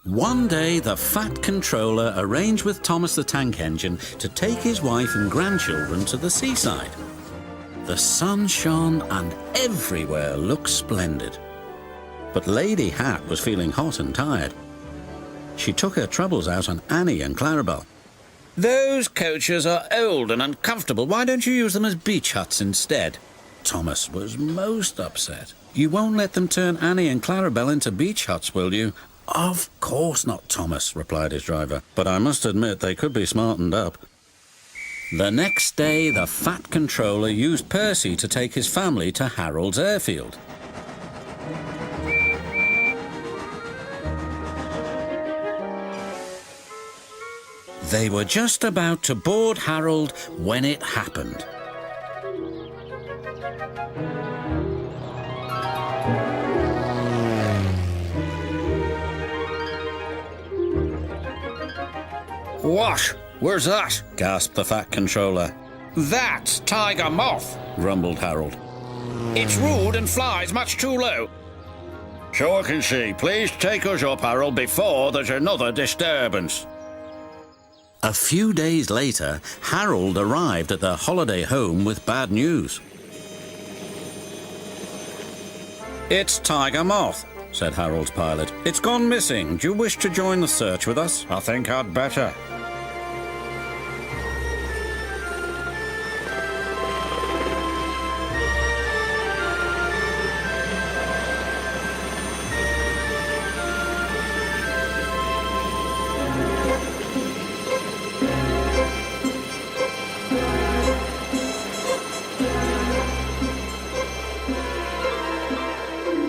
One day, the Fat Controller arranged with Thomas the Tank Engine to take his wife and grandchildren to the seaside. The sun shone and everywhere looked splendid. But Lady Hat was feeling hot and tired. She took her troubles out on Annie and Clarabel. "Those coaches are old and uncomfortable. Why don't you use them as beach huts instead?" Thomas was most upset. "You won't let them turn Annie and Clarabel into beach huts, will you?" "Of course not, Thomas," replied his driver. "But I must admit they could be smartened up." The next day, the Fat Controller used Percy to take his family to Harold's airfield. They were just about to board Harold when it happened. "What? Where's that?" gasped the Fat Controller. "That's Tiger Moth," grumbled Harold. "It's rude and flies much too low." "So I can see. Please take us up, Harold, before there's another disturbance." A few days later, Harold arrived at their holiday home with bad news. "It's Tiger Moth," said Harold's pilot. "It's gone missing. Do you wish to join the search with us?" "I think I'd better."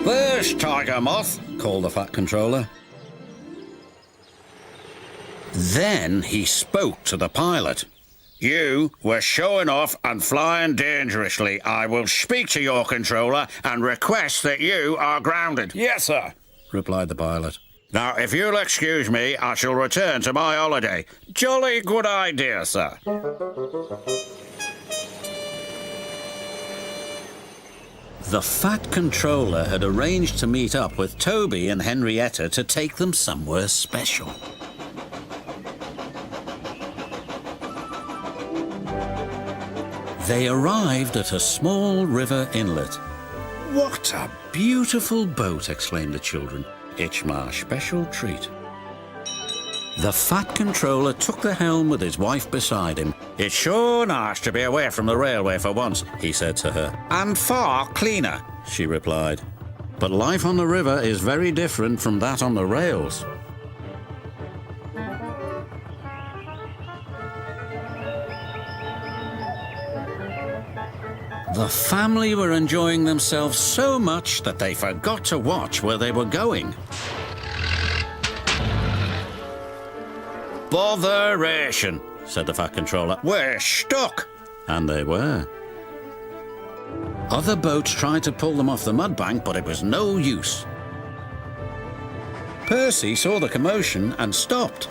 "There's Tiger Moth," called the Fat Controller. Then he spoke to the pilot. "You were showing off and flying dangerously. I will speak to your controller and request that you are grounded." "Yes, sir," replied the pilot. "Now, if you'll excuse me, I shall return to my holiday." "Jolly good idea, sir." The Fat Controller had arranged to meet up with Toby and Henrietta to take them somewhere special. They arrived at a small river inlet. "What a beautiful boat!" exclaimed the children. "It's my special treat." The Fat Controller took the helm with his wife beside him. "It's sure nice to be away from the railway for once," he said to her. "And far cleaner," she replied. "But life on the river is very different from that on the rails." The family were enjoying themselves so much that they forgot to watch where they were going. "Botheration," said the Fat Controller. "We're stuck." And they were. Other boats tried to pull them off the mudbank, but it was no use. Percy saw the commotion and stopped.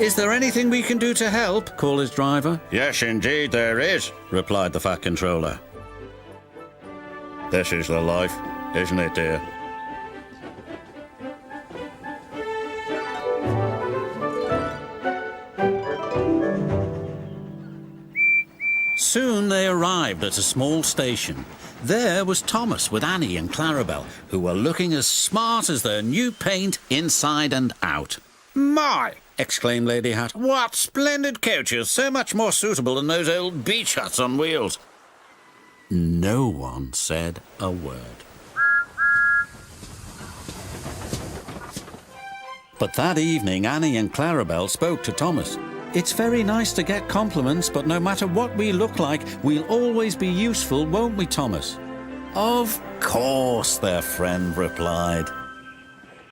"Is there anything we can do to help?" called his driver. "Yes, indeed there is," replied the Fat Controller. "This is the life, isn't it, dear?" Soon they arrived at a small station. There was Thomas with Annie and Clarabel, who were looking as smart as their new paint inside and out. "My!" exclaimed Lady Hat. "What splendid coaches! So much more suitable than those old beach huts on wheels." No one said a word. But that evening, Annie and Clarabel spoke to Thomas. "It's very nice to get compliments, but no matter what we look like, we'll always be useful, won't we, Thomas?" "Of course," their friend replied.